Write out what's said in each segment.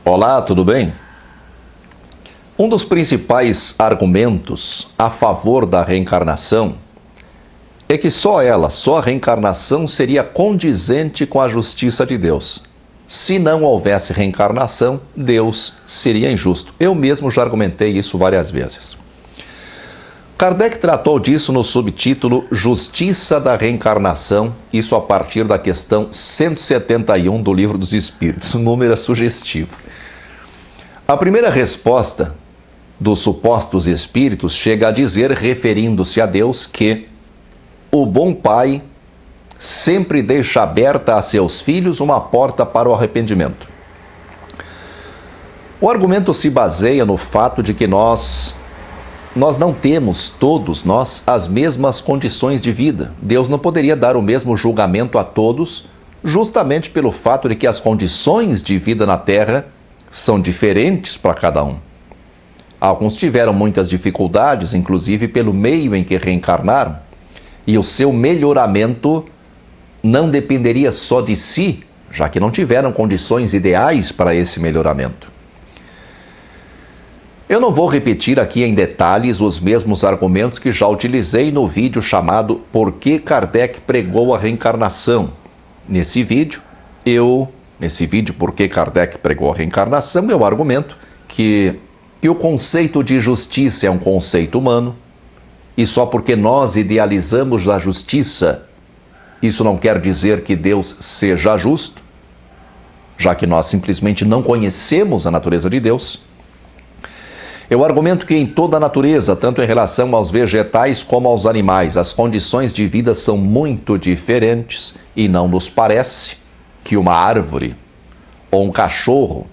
Olá, tudo bem? Um dos principais argumentos a favor da reencarnação é que só a reencarnação seria condizente com a justiça de Deus. Se não houvesse reencarnação, Deus seria injusto. Eu mesmo já argumentei isso várias vezes. Kardec tratou disso no subtítulo Justiça da Reencarnação, isso a partir da questão 171 do Livro dos Espíritos. O número é sugestivo. A primeira resposta dos supostos espíritos chega a dizer, referindo-se a Deus, que o bom pai sempre deixa aberta a seus filhos uma porta para o arrependimento. O argumento se baseia no fato de que nós não temos, todos nós, as mesmas condições de vida. Deus não poderia dar o mesmo julgamento a todos, justamente pelo fato de que as condições de vida na Terra são diferentes para cada um. Alguns tiveram muitas dificuldades, inclusive pelo meio em que reencarnaram, e o seu melhoramento não dependeria só de si, já que não tiveram condições ideais para esse melhoramento. Eu não vou repetir aqui em detalhes os mesmos argumentos que já utilizei no vídeo chamado Por que Kardec pregou a reencarnação. Nesse vídeo, Por que Kardec pregou a reencarnação, eu argumento que o conceito de justiça é um conceito humano, e só porque nós idealizamos a justiça, isso não quer dizer que Deus seja justo, já que nós simplesmente não conhecemos a natureza de Deus. Eu argumento que em toda a natureza, tanto em relação aos vegetais como aos animais, as condições de vida são muito diferentes e não nos parece que uma árvore ou um cachorro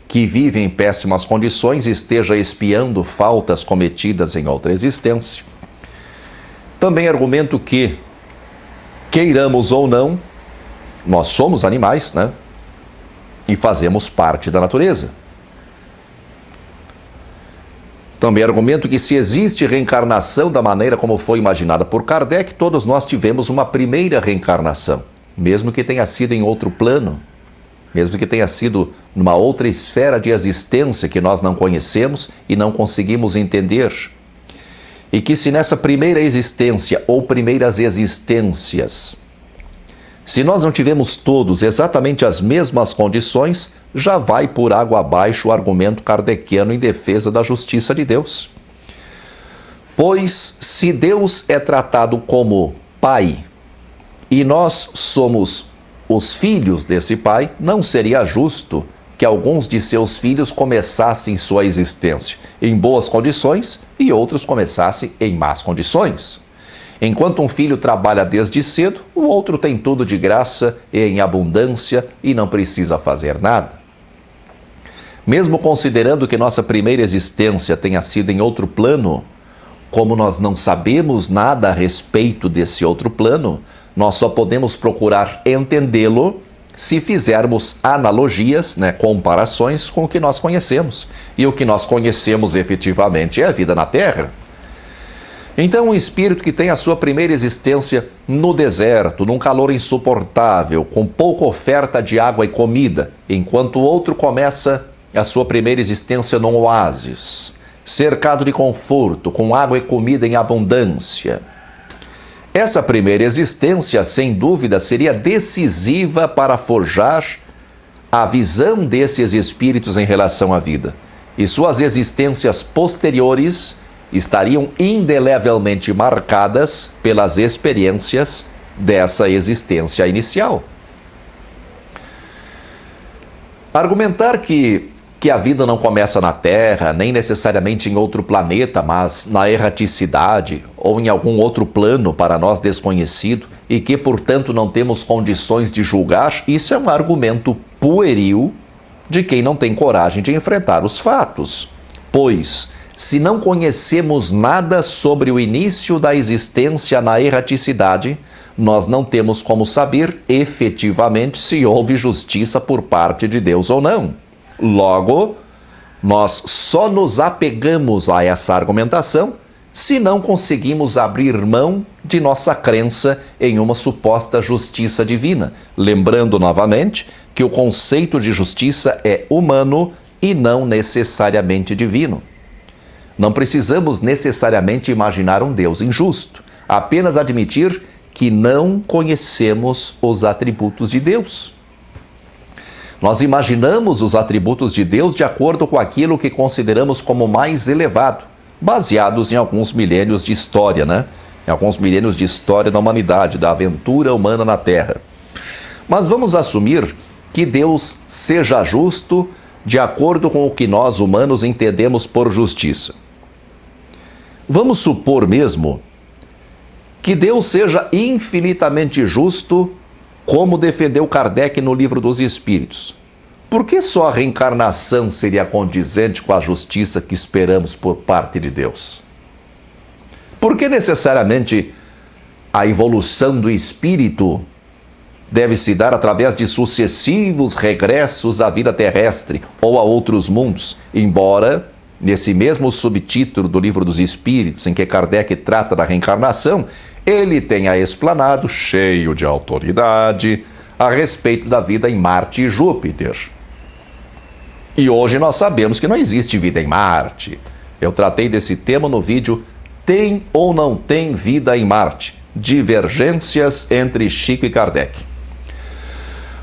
que vive em péssimas condições esteja expiando faltas cometidas em outra existência. Também argumento que, queiramos ou não, nós somos animais, né? E fazemos parte da natureza. Também argumento que se existe reencarnação da maneira como foi imaginada por Kardec, todos nós tivemos uma primeira reencarnação, mesmo que tenha sido em outro plano, mesmo que tenha sido numa outra esfera de existência que nós não conhecemos e não conseguimos entender. E que se nessa primeira existência ou primeiras existências, se nós não tivemos todos exatamente as mesmas condições, já vai por água abaixo o argumento kardeciano em defesa da justiça de Deus. Pois se Deus é tratado como pai e nós somos os filhos desse pai, não seria justo que alguns de seus filhos começassem sua existência em boas condições e outros começassem em más condições. Enquanto um filho trabalha desde cedo, o outro tem tudo de graça e em abundância e não precisa fazer nada. Mesmo considerando que nossa primeira existência tenha sido em outro plano, como nós não sabemos nada a respeito desse outro plano, nós só podemos procurar entendê-lo se fizermos analogias, comparações com o que nós conhecemos. E o que nós conhecemos efetivamente é a vida na Terra. Então, um espírito que tem a sua primeira existência no deserto, num calor insuportável, com pouca oferta de água e comida, enquanto o outro começa a sua primeira existência num oásis, cercado de conforto, com água e comida em abundância. Essa primeira existência, sem dúvida, seria decisiva para forjar a visão desses espíritos em relação à vida. E suas existências posteriores estariam indelevelmente marcadas pelas experiências dessa existência inicial. Argumentar que a vida não começa na Terra, nem necessariamente em outro planeta, mas na erraticidade ou em algum outro plano para nós desconhecido e que, portanto, não temos condições de julgar, isso é um argumento pueril de quem não tem coragem de enfrentar os fatos. Pois, se não conhecemos nada sobre o início da existência na erraticidade, nós não temos como saber efetivamente se houve justiça por parte de Deus ou não. Logo, nós só nos apegamos a essa argumentação se não conseguimos abrir mão de nossa crença em uma suposta justiça divina. Lembrando novamente que o conceito de justiça é humano e não necessariamente divino. Não precisamos necessariamente imaginar um Deus injusto, apenas admitir que não conhecemos os atributos de Deus. Nós imaginamos os atributos de Deus de acordo com aquilo que consideramos como mais elevado, baseados em alguns milênios de história, Em alguns milênios de história da humanidade, da aventura humana na Terra. Mas vamos assumir que Deus seja justo de acordo com o que nós humanos entendemos por justiça. Vamos supor mesmo que Deus seja infinitamente justo, como defendeu Kardec no Livro dos Espíritos. Por que só a reencarnação seria condizente com a justiça que esperamos por parte de Deus? Por que necessariamente a evolução do espírito deve se dar através de sucessivos regressos à vida terrestre ou a outros mundos, embora, nesse mesmo subtítulo do Livro dos Espíritos, em que Kardec trata da reencarnação, ele tenha explanado, cheio de autoridade, a respeito da vida em Marte e Júpiter. E hoje nós sabemos que não existe vida em Marte. Eu tratei desse tema no vídeo Tem ou não tem vida em Marte? Divergências entre Chico e Kardec.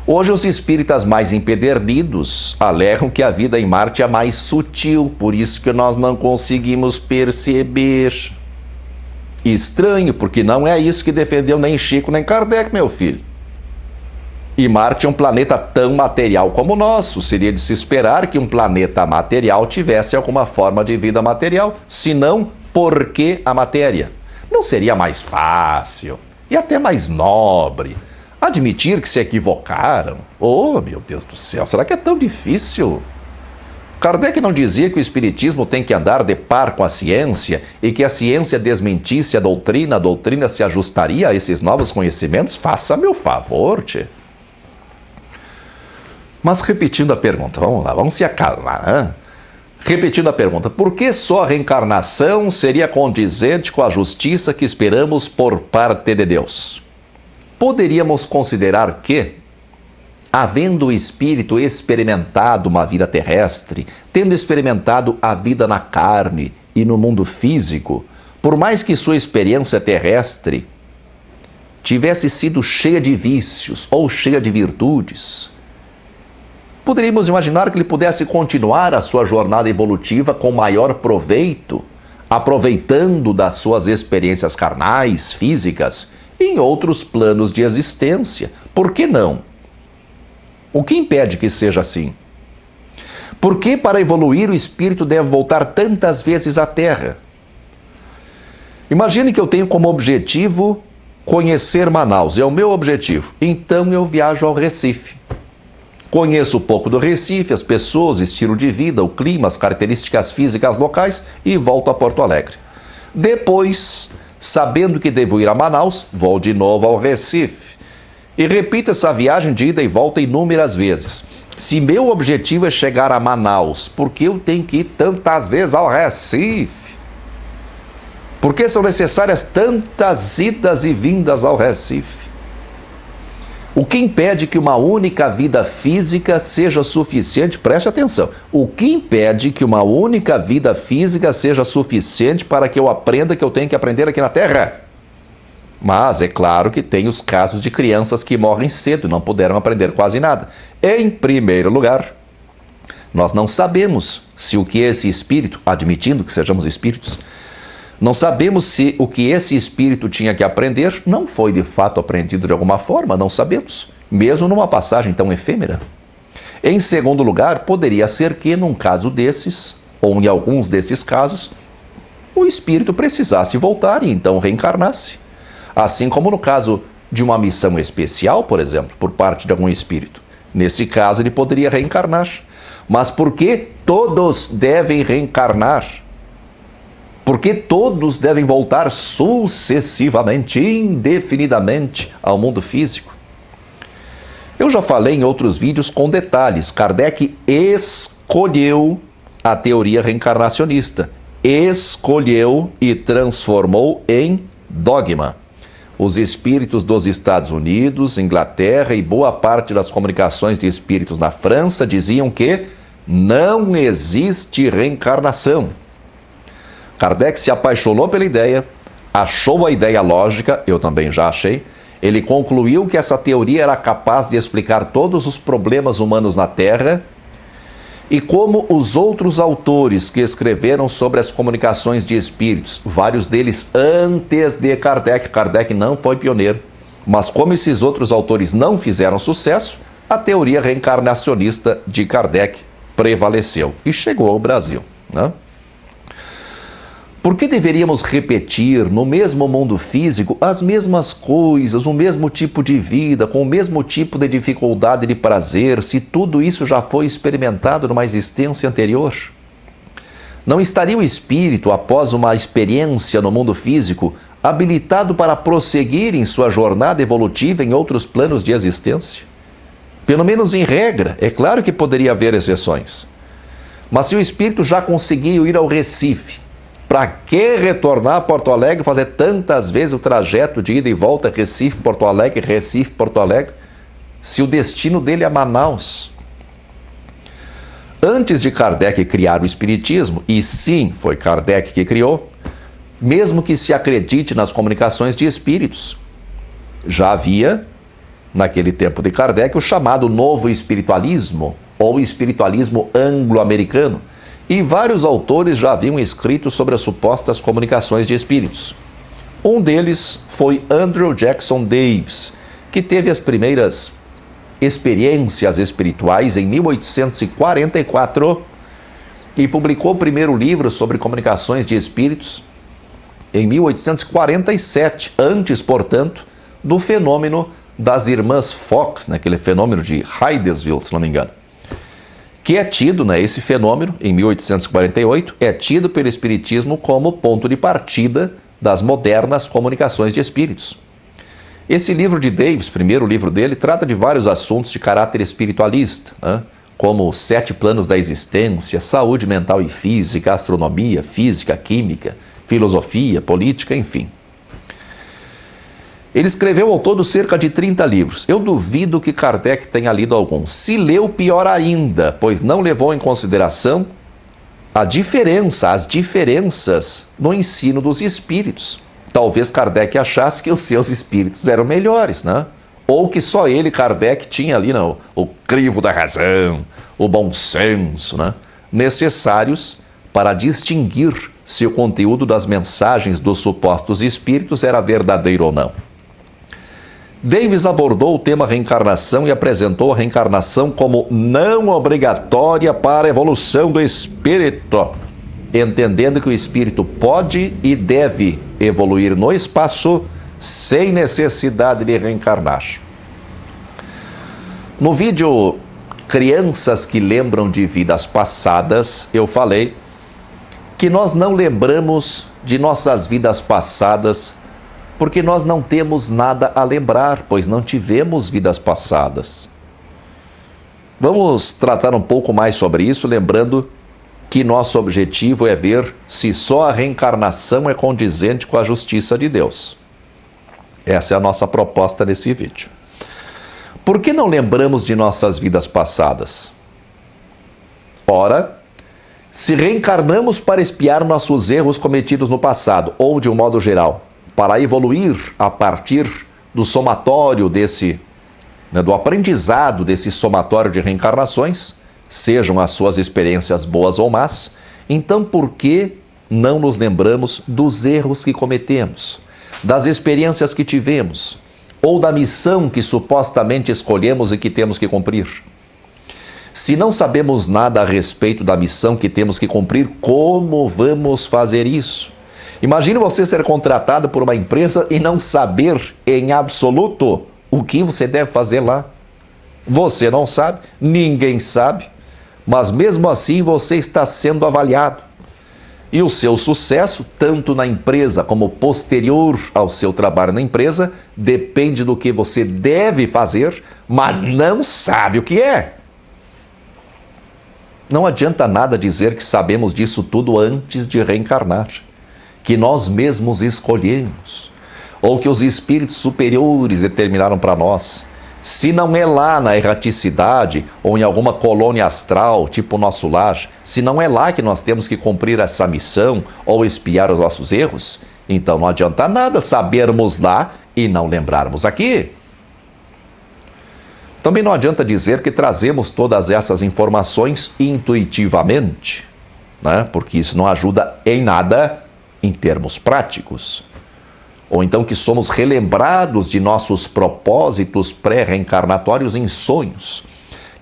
Hoje os espíritas mais empedernidos alegam que a vida em Marte é mais sutil, por isso que nós não conseguimos perceber. Estranho, porque não é isso que defendeu nem Chico nem Kardec, meu filho. E Marte é um planeta tão material como o nosso. Seria de se esperar que um planeta material tivesse alguma forma de vida material. Se não, por que a matéria? Não seria mais fácil e até mais nobre admitir que se equivocaram? Oh, meu Deus do céu, será que é tão difícil? Kardec não dizia que o espiritismo tem que andar de par com a ciência e que a ciência desmentisse a doutrina se ajustaria a esses novos conhecimentos? Faça-me o favor, tchê. Mas repetindo a pergunta, vamos lá, vamos se acalmar, Repetindo a pergunta, por que só a reencarnação seria condizente com a justiça que esperamos por parte de Deus? Poderíamos considerar que, havendo o espírito experimentado uma vida terrestre, tendo experimentado a vida na carne e no mundo físico, por mais que sua experiência terrestre tivesse sido cheia de vícios ou cheia de virtudes, poderíamos imaginar que ele pudesse continuar a sua jornada evolutiva com maior proveito, aproveitando das suas experiências carnais, físicas, em outros planos de existência. Por que não? O que impede que seja assim? Por que para evoluir o espírito deve voltar tantas vezes à Terra? Imagine que eu tenho como objetivo conhecer Manaus, é o meu objetivo. Então eu viajo ao Recife. Conheço um pouco do Recife, as pessoas, o estilo de vida, o clima, as características físicas locais e volto a Porto Alegre. Depois, sabendo que devo ir a Manaus, vou de novo ao Recife. E repito essa viagem de ida e volta inúmeras vezes. Se meu objetivo é chegar a Manaus, por que eu tenho que ir tantas vezes ao Recife? Por que são necessárias tantas idas e vindas ao Recife? O que impede que uma única vida física seja suficiente? Preste atenção. O que impede que uma única vida física seja suficiente para que eu aprenda que eu tenho que aprender aqui na Terra? Mas é claro que tem os casos de crianças que morrem cedo e não puderam aprender quase nada. Em primeiro lugar, nós não sabemos se o que esse espírito, admitindo que sejamos espíritos, não sabemos se o que esse espírito tinha que aprender não foi de fato aprendido de alguma forma, não sabemos, mesmo numa passagem tão efêmera. Em segundo lugar, poderia ser que, num caso desses, ou em alguns desses casos, o espírito precisasse voltar e então reencarnasse. Assim como no caso de uma missão especial, por exemplo, por parte de algum espírito. Nesse caso, ele poderia reencarnar. Mas por que todos devem reencarnar? Porque todos devem voltar sucessivamente, indefinidamente, ao mundo físico. Eu já falei em outros vídeos com detalhes. Kardec escolheu a teoria reencarnacionista. Escolheu e transformou em dogma. Os espíritos dos Estados Unidos, Inglaterra e boa parte das comunicações de espíritos na França diziam que Não existe reencarnação. Kardec se apaixonou pela ideia, achou a ideia lógica, eu também já achei. Ele concluiu que essa teoria era capaz de explicar todos os problemas humanos na Terra, e como os outros autores que escreveram sobre as comunicações de espíritos, vários deles antes de Kardec, Kardec não foi pioneiro, mas como esses outros autores não fizeram sucesso, a teoria reencarnacionista de Kardec prevaleceu e chegou ao Brasil, né? Por que deveríamos repetir no mesmo mundo físico as mesmas coisas, o mesmo tipo de vida, com o mesmo tipo de dificuldade e de prazer, se tudo isso já foi experimentado numa existência anterior? Não estaria o espírito, após uma experiência no mundo físico, habilitado para prosseguir em sua jornada evolutiva em outros planos de existência? Pelo menos em regra, é claro que poderia haver exceções. Mas se o espírito já conseguiu ir ao Recife, para que retornar a Porto Alegre, fazer tantas vezes o trajeto de ida e volta, Recife-Porto Alegre, Recife-Porto Alegre, se o destino dele é Manaus? Antes de Kardec criar o Espiritismo, e sim, foi Kardec que criou, mesmo que se acredite nas comunicações de espíritos, já havia, naquele tempo de Kardec, o chamado Novo Espiritualismo, ou Espiritualismo Anglo-Americano, e vários autores já haviam escrito sobre as supostas comunicações de espíritos. Um deles foi Andrew Jackson Davis, que teve as primeiras experiências espirituais em 1844 e publicou o primeiro livro sobre comunicações de espíritos em 1847, antes, portanto, do fenômeno das irmãs Fox, aquele fenômeno de Hydesville, se não me engano. Que é tido, esse fenômeno, em 1848, é tido pelo Espiritismo como ponto de partida das modernas comunicações de espíritos. Esse livro de Davis, primeiro livro dele, trata de vários assuntos de caráter espiritualista, como os 7 planos da existência, saúde mental e física, astronomia, física, química, filosofia, política, enfim. Ele escreveu ao todo cerca de 30 livros. Eu duvido que Kardec tenha lido algum. Se leu, pior ainda, pois não levou em consideração as diferenças no ensino dos espíritos. Talvez Kardec achasse que os seus espíritos eram melhores, né? Ou que só ele, Kardec, tinha ali o crivo da razão, o bom senso, né? Necessários para distinguir se o conteúdo das mensagens dos supostos espíritos era verdadeiro ou não. Davis abordou o tema reencarnação e apresentou a reencarnação como não obrigatória para a evolução do espírito, entendendo que o espírito pode e deve evoluir no espaço sem necessidade de reencarnar. No vídeo Crianças que Lembram de Vidas Passadas, eu falei que nós não lembramos de nossas vidas passadas porque nós não temos nada a lembrar, pois não tivemos vidas passadas. Vamos tratar um pouco mais sobre isso, lembrando que nosso objetivo é ver se só a reencarnação é condizente com a justiça de Deus. Essa é a nossa proposta nesse vídeo. Por que não lembramos de nossas vidas passadas? Ora, se reencarnamos para expiar nossos erros cometidos no passado, ou de um modo geral, para evoluir a partir do somatório do aprendizado desse somatório de reencarnações, sejam as suas experiências boas ou más, então por que não nos lembramos dos erros que cometemos, das experiências que tivemos, ou da missão que supostamente escolhemos e que temos que cumprir? Se não sabemos nada a respeito da missão que temos que cumprir, como vamos fazer isso? Imagine você ser contratado por uma empresa e não saber em absoluto o que você deve fazer lá. Você não sabe, ninguém sabe, mas mesmo assim você está sendo avaliado. E o seu sucesso, tanto na empresa como posterior ao seu trabalho na empresa, depende do que você deve fazer, mas não sabe o que é. Não adianta nada dizer que sabemos disso tudo antes de reencarnar, que nós mesmos escolhemos, ou que os espíritos superiores determinaram para nós, Se não é lá na erraticidade ou em alguma colônia astral, tipo o nosso lar, se não é lá que nós temos que cumprir essa missão ou expiar os nossos erros, então não adianta nada sabermos lá e não lembrarmos aqui. Também não adianta dizer que trazemos todas essas informações intuitivamente, né? Porque isso não ajuda em nada em termos práticos. Ou então que somos relembrados de nossos propósitos pré-reencarnatórios em sonhos,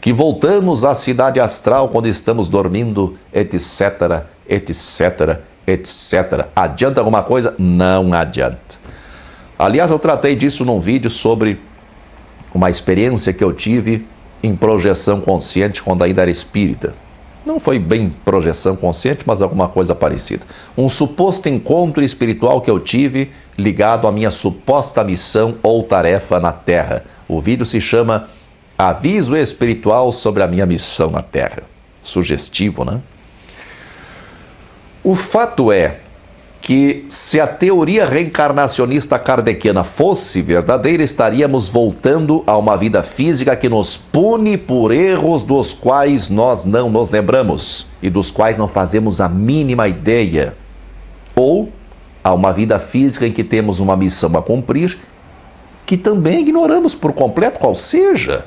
que voltamos à cidade astral quando estamos dormindo, etc, etc, etc. Adianta alguma coisa? Não adianta. Aliás, eu tratei disso num vídeo sobre uma experiência que eu tive em projeção consciente quando ainda era espírita. Não foi bem projeção consciente, mas alguma coisa parecida. Um suposto encontro espiritual que eu tive ligado à minha suposta missão ou tarefa na Terra. O vídeo se chama Aviso Espiritual sobre a minha missão na Terra. Sugestivo, né? O fato é que se a teoria reencarnacionista kardeciana fosse verdadeira, estaríamos voltando a uma vida física que nos pune por erros dos quais nós não nos lembramos e dos quais não fazemos a mínima ideia. Ou a uma vida física em que temos uma missão a cumprir que também ignoramos por completo qual seja.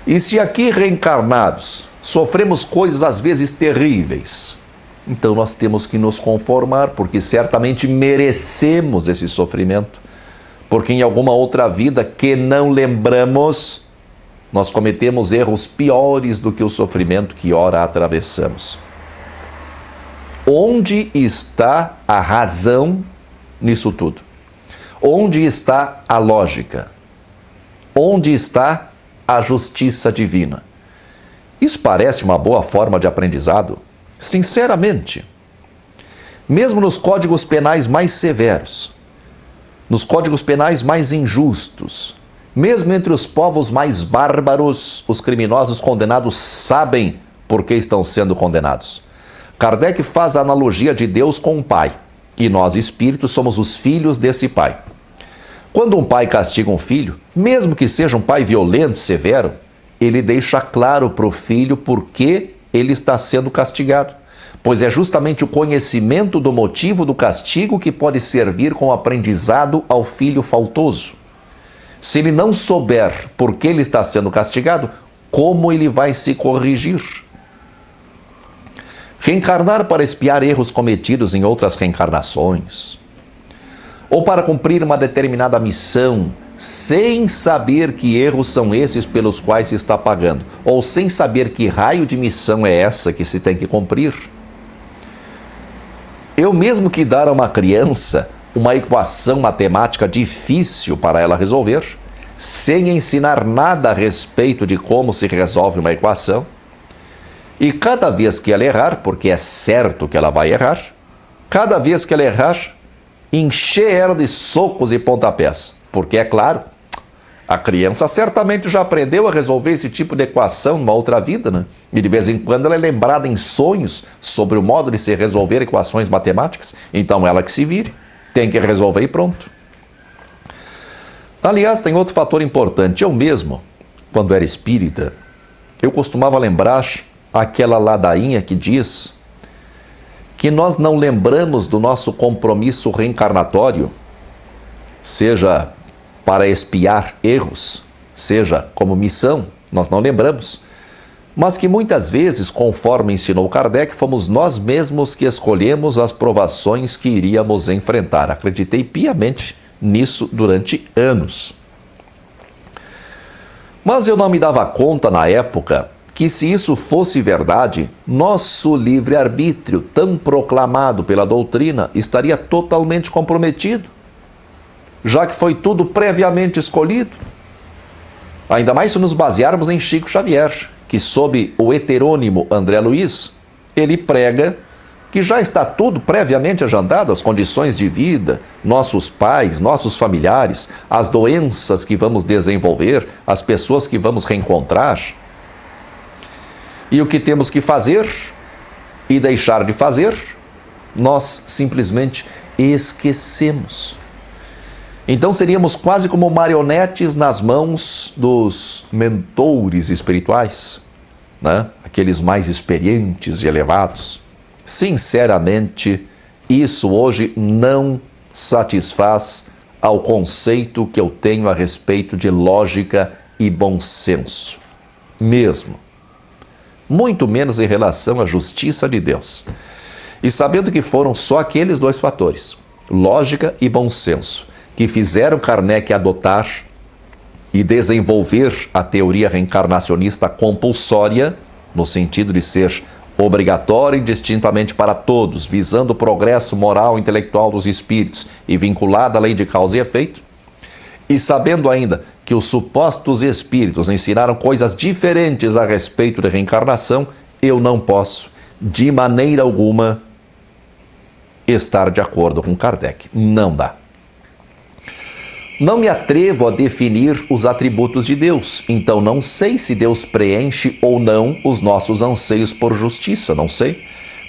E se aqui reencarnados sofremos coisas às vezes terríveis, então nós temos que nos conformar, porque certamente merecemos esse sofrimento, porque em alguma outra vida que não lembramos, nós cometemos erros piores do que o sofrimento que ora atravessamos. Onde está a razão nisso tudo? Onde está a lógica? Onde está a justiça divina? Isso parece uma boa forma de aprendizado? Sinceramente, mesmo nos códigos penais mais severos, nos códigos penais mais injustos, mesmo entre os povos mais bárbaros, os criminosos condenados sabem por que estão sendo condenados. Kardec faz a analogia de Deus com um pai, e nós, espíritos, somos os filhos desse pai. Quando um pai castiga um filho, mesmo que seja um pai violento, severo, ele deixa claro para o filho por que ele está sendo castigado, pois é justamente o conhecimento do motivo do castigo que pode servir como aprendizado ao filho faltoso. Se ele não souber por que ele está sendo castigado, como ele vai se corrigir? Reencarnar para expiar erros cometidos em outras reencarnações, ou para cumprir uma determinada missão, sem saber que erros são esses pelos quais se está pagando, ou sem saber que raio de missão é essa que se tem que cumprir. Eu mesmo que dar a uma criança uma equação matemática difícil para ela resolver, sem ensinar nada a respeito de como se resolve uma equação, e cada vez que ela errar, porque é certo que ela vai errar, cada vez que ela errar, encher ela de socos e pontapés. Porque, é claro, a criança certamente já aprendeu a resolver esse tipo de equação numa outra vida, né? E de vez em quando ela é lembrada em sonhos sobre o modo de se resolver equações matemáticas. Então ela que se vire, tem que resolver e pronto. Aliás, tem outro fator importante. Eu mesmo, quando era espírita, eu costumava lembrar aquela ladainha que diz que nós não lembramos do nosso compromisso reencarnatório, seja para expiar erros, seja como missão, nós não lembramos, mas que muitas vezes, conforme ensinou Kardec, fomos nós mesmos que escolhemos as provações que iríamos enfrentar. Acreditei piamente nisso durante anos. Mas eu não me dava conta na época que, se isso fosse verdade, nosso livre-arbítrio, tão proclamado pela doutrina, estaria totalmente comprometido, já que foi tudo previamente escolhido. Ainda mais se nos basearmos em Chico Xavier, que sob o heterônimo André Luiz, ele prega que já está tudo previamente agendado, as condições de vida, nossos pais, nossos familiares, as doenças que vamos desenvolver, as pessoas que vamos reencontrar. E o que temos que fazer e deixar de fazer, nós simplesmente esquecemos. Então seríamos quase como marionetes nas mãos dos mentores espirituais, né? Aqueles mais experientes e elevados. Sinceramente, isso hoje não satisfaz ao conceito que eu tenho a respeito de lógica e bom senso. Mesmo. Muito menos em relação à justiça de Deus. E sabendo que foram só aqueles dois fatores, lógica e bom senso, que fizeram Kardec adotar e desenvolver a teoria reencarnacionista compulsória, no sentido de ser obrigatória indistintamente para todos, visando o progresso moral e intelectual dos espíritos e vinculada à lei de causa e efeito, e sabendo ainda que os supostos espíritos ensinaram coisas diferentes a respeito de reencarnação, eu não posso, de maneira alguma, estar de acordo com Kardec. Não dá. Não me atrevo a definir os atributos de Deus, então não sei se Deus preenche ou não os nossos anseios por justiça, não sei.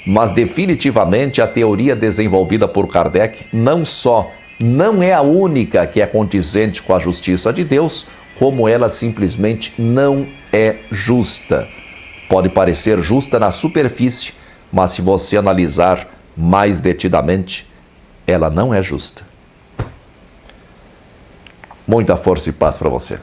Mas definitivamente a teoria desenvolvida por Kardec não só não é a única que é condizente com a justiça de Deus, como ela simplesmente não é justa. Pode parecer justa na superfície, mas se você analisar mais detidamente, ela não é justa. Muita força e paz para você.